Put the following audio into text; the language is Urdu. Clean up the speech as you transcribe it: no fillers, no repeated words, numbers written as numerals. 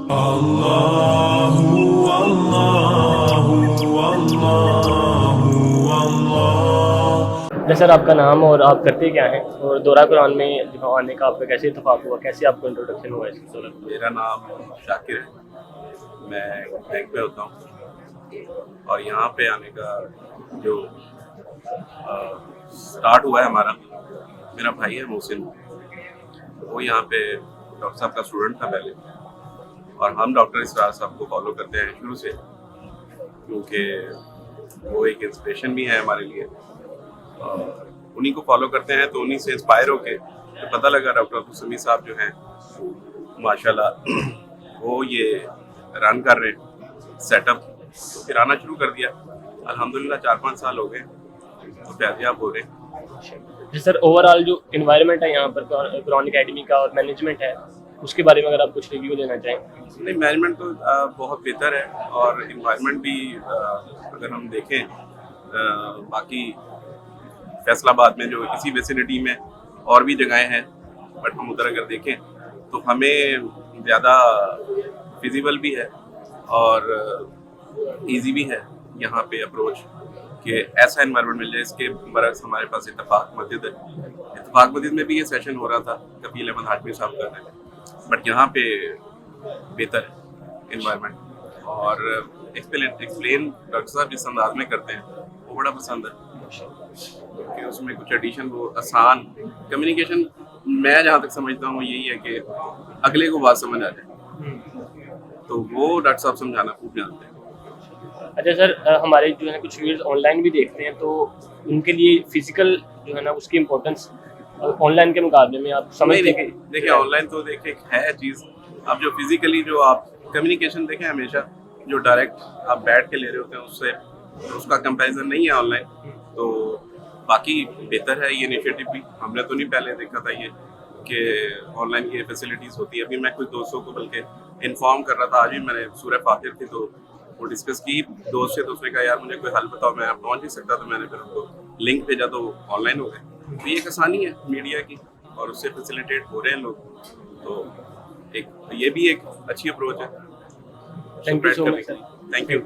اللہ اللہ اللہ۔ سر آپ کا نام اور آپ کرتے کیا ہیں، اور دورہ قرآن میں آنے کا آپ کا کیسے اتفاق ہوا، کیسے آپ کو انٹروڈکشن ہوا اس دورہ؟ میرا نام شاکر ہے، میں بینک میں ہوتا ہوں، اور یہاں پہ آنے کا جو سٹارٹ ہوا ہے ہمارا، میرا بھائی ہے محسن، وہ یہاں پہ ڈاکٹر صاحب کا اسٹوڈنٹ تھا پہلے، اور ہم ڈاکٹر اسرار صاحب کو فالو کرتے ہیں شروع سے، کیونکہ وہ ایک انسپریشن بھی ہے ہمارے لیے، اور انہی کو فالو کرتے ہیں، تو انہی سے انسپائر ہو کے پتہ لگا ڈاکٹر عبدالسمیع صاحب جو ہیں ماشاءاللہ وہ یہ رن کر رہے ہیں سیٹ اپ، تو پھر آنا شروع کر دیا۔ الحمدللہ 4-5 سال ہو گئے تو فیضیاب ہو رہے ہیں۔ جی سر، اوور آل جو انوائرمنٹ ہے یہاں پر قرآن اکیڈمی کا اور مینجمنٹ ہے، اس کے بارے میں اگر آپ کچھ ریویو دینا چاہیں۔ نہیں، مینجمنٹ تو بہت بہتر ہے، اور انوائرمنٹ بھی اگر ہم دیکھیں باقی فیصل آباد میں جو اسی ویسینٹی میں اور بھی جگہیں ہیں، بٹ ہم ادھر اگر دیکھیں تو ہمیں زیادہ فیزیبل بھی ہے اور ایزی بھی ہے یہاں پہ اپروچ، کہ ایسا انوائرمنٹ مل جائے۔ اس کے برعکس ہمارے پاس اتفاق مسجد ہے، اتفاق مسجد میں بھی یہ سیشن ہو رہا تھا کفیل احمد ہاشمی صاحب کر رہے ہیں، بٹ یہاں پہ بہتر ہے انوائرمنٹ، اور ایکسپلین ڈاکٹر صاحب جس انداز میں کرتے ہیں وہ بڑا پسند ہے، کہ اس میں کچھ ایڈیشن وہ آسان کمیونیکیشن، میں جہاں تک سمجھتا ہوں یہی ہے کہ اگلے کو بات سمجھ آ جائے، تو وہ ڈاکٹر صاحب سمجھانا خوب جانتے ہیں۔ اچھا سر، ہمارے جو ہے کچھ ویڈیوز آن لائن بھی دیکھتے ہیں، تو ان کے لیے فزیکل جو ہے نا اس کی امپورٹنس آن لائن کے مقابلے میں آپ سمجھتے ہیں؟ دیکھیں آن لائن تو دیکھیں ہے چیز، اب جو فزیکلی جو آپ کمیونیکیشن دیکھیں ہمیشہ جو ڈائریکٹ آپ بیٹھ کے لے رہے ہوتے ہیں اس سے اس کا کمپیریزن نہیں ہے آن لائن، تو باقی بہتر ہے یہ انیشیٹو بھی۔ ہم نے تو نہیں پہلے دیکھا تھا یہ کہ آن لائن یہ فیسلٹیز ہوتی ہے، ابھی میں کچھ دوستوں کو بلکہ انفارم کر رہا تھا، آج بھی میں نے سورہ فاتر تھی تو وہ ڈسکس کی دوست سے، تو اس نے کہا یار مجھے کوئی حل بتاؤ، میں پہنچ نہیں سکتا، تو میں نے پھر ان کو لنک بھیجا تو آن لائن ہو گئے۔ تو یہ ایک آسانی ہے میڈیا کی، اور اس سے فیسیلیٹیٹ ہو رہے ہیں لوگ، تو ایک یہ بھی ایک اچھی اپروچ ہے۔ Thank you so much sir. Thank you.